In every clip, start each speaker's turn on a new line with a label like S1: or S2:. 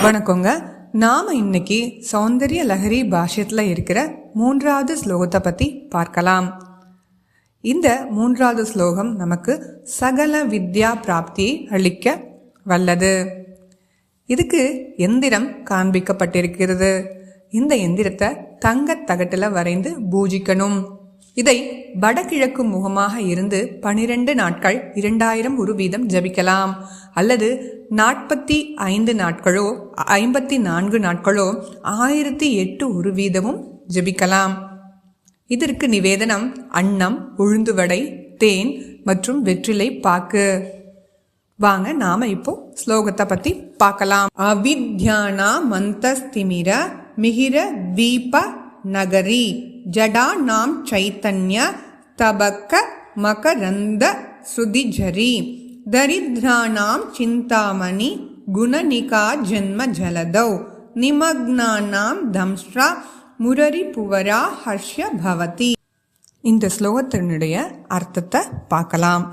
S1: வணக்கங்க. நாம இன்னைக்கு சௌந்தர்ய லஹரி பாஷ்யத்துல இருக்கிற 3வது ஸ்லோகத்தை பத்தி பார்க்கலாம். இந்த 3வது ஸ்லோகம் நமக்கு சகல வித்யா பிராப்தியை அளிக்க வல்லது. இதுக்கு எந்திரம் காண்பிக்கப்பட்டிருக்கிறது. இந்த எந்திரத்தை தங்கத் தகட்டுல வரைந்து பூஜிக்கணும். இதை வடகிழக்கு முகமாக இருந்து 12 நாட்கள் 2000 உரு வீதம் ஜபிக்கலாம். அல்லது 45 நாட்களோ 54 நாட்களோ 1008 உரு வீதமும் ஜபிக்கலாம். இதற்கு நிவேதனம் அன்னம், உளுந்து வடை, தேன் மற்றும் வெற்றிலை பாக்கு. வாங்க நாம இப்போ ஸ்லோகத்தை பத்தி பார்க்கலாம். அவித்யானா மந்தஸ்திமிர மிகிர தீப நகரி ஜடா நாம் சைத்தன்ய தபக்க மகரந்த சுதிஜரி தரித்ராணாம் சிந்தாமணி குணநிகா ஜென்ம ஜலதௌ நிமக்னானாம் தம்ஸ்ரா முரரி புவரா ஹர்ஷ்ய பவதி. இந்த ஸ்லோகத்தினுடைய அர்த்தத்தை பார்க்கலாம்.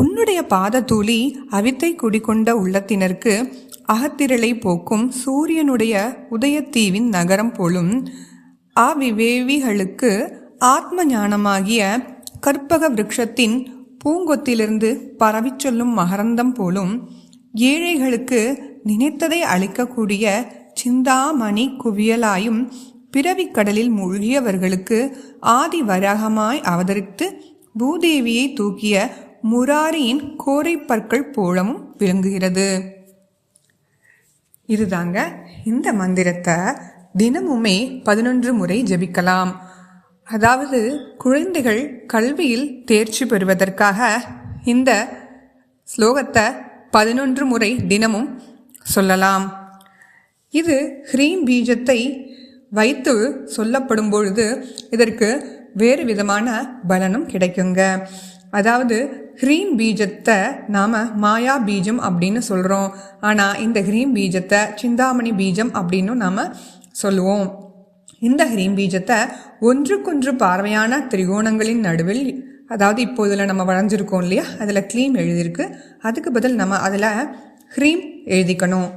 S1: உன்னுடைய பாதத்தூளி அவித்தை குடிக்கொண்ட உள்ளத்தினருக்கு அகத்திரளை போக்கும் சூரியனுடைய உதயத்தீவின் நகரம் போலும், அவிவேவிகளுக்கு ஆத்ம ஞானமாகிய கற்பக விருட்சத்தின் பூங்கொத்திலிருந்து பரவி சொல்லும் மகரந்தம் போலும், ஏழைகளுக்கு நினைத்ததை அளிக்கக்கூடிய சிந்தாமணி குவியலாயும், பிறவிக்கடலில் மூழ்கியவர்களுக்கு ஆதி வராகமாய் அவதரித்து பூதேவியை தூக்கிய முராரியின் கோரை பற்கள் போலவும் விளங்குகிறது. இதுதாங்க. இந்த மந்திரத்தை தினமுமே 11 முறை ஜபிக்கலாம். அதாவது குழந்தைகள் கல்வியில் தேர்ச்சி பெறுவதற்காக இந்த ஸ்லோகத்தை 11 முறை தினமும் சொல்லலாம். இது ஹ்ரீம் பீஜத்தை வைத்து சொல்லப்படும் பொழுது இதற்கு வேறு விதமான பலனும் கிடைக்குங்க. அதாவது ஹ்ரீம் பீஜத்தை நாம மாயா பீஜம் அப்படின்னு சொல்றோம். ஆனா இந்த ஹ்ரீம் பீஜத்தை சிந்தாமணி பீஜம் அப்படின்னு நாம சொல்லுவோம். இந்த ஹ்ரீம் பீஜத்தை ஒன்றுக்கொன்று பார்வையான திரிகோணங்களின் நடுவில், அதாவது இப்போ இதில் நம்ம வரைஞ்சிருக்கோம் இல்லையா, அதில் க்ளீம் எழுதியிருக்கு. அதுக்கு பதில் நம்ம அதில் ஹ்ரீம் எழுதிக்கணும்.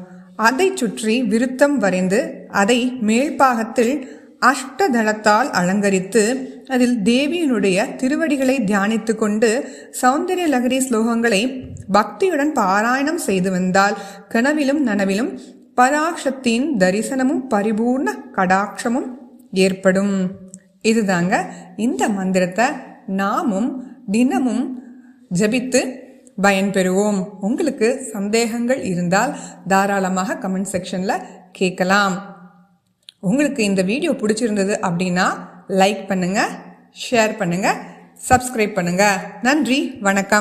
S1: அதை சுற்றி விருத்தம் வரைந்து அதை மேல்பாகத்தில் அஷ்டதளத்தால் அலங்கரித்து அதில் தேவியினுடைய திருவடிகளை தியானித்து கொண்டு சௌந்தர்ய லஹரி ஸ்லோகங்களை பக்தியுடன் பாராயணம் செய்து வந்தால் கனவிலும் நனவிலும் பராசக்தியின் தரிசனமும் பரிபூர்ண கடாட்சமும் ஏற்படும். இதுதாங்க. இந்த மந்திரத்தை நாமும் தினமும் ஜபித்து பயன்பெறுவோம். உங்களுக்கு சந்தேகங்கள் இருந்தால் தாராளமாக கமெண்ட் செக்ஷன்ல கேட்கலாம். உங்களுக்கு இந்த வீடியோ பிடிச்சிருந்தது அப்படின்னா லைக் பண்ணுங்க, ஷேர் பண்ணுங்க, சப்ஸ்கிரைப் பண்ணுங்க. நன்றி, வணக்கம்.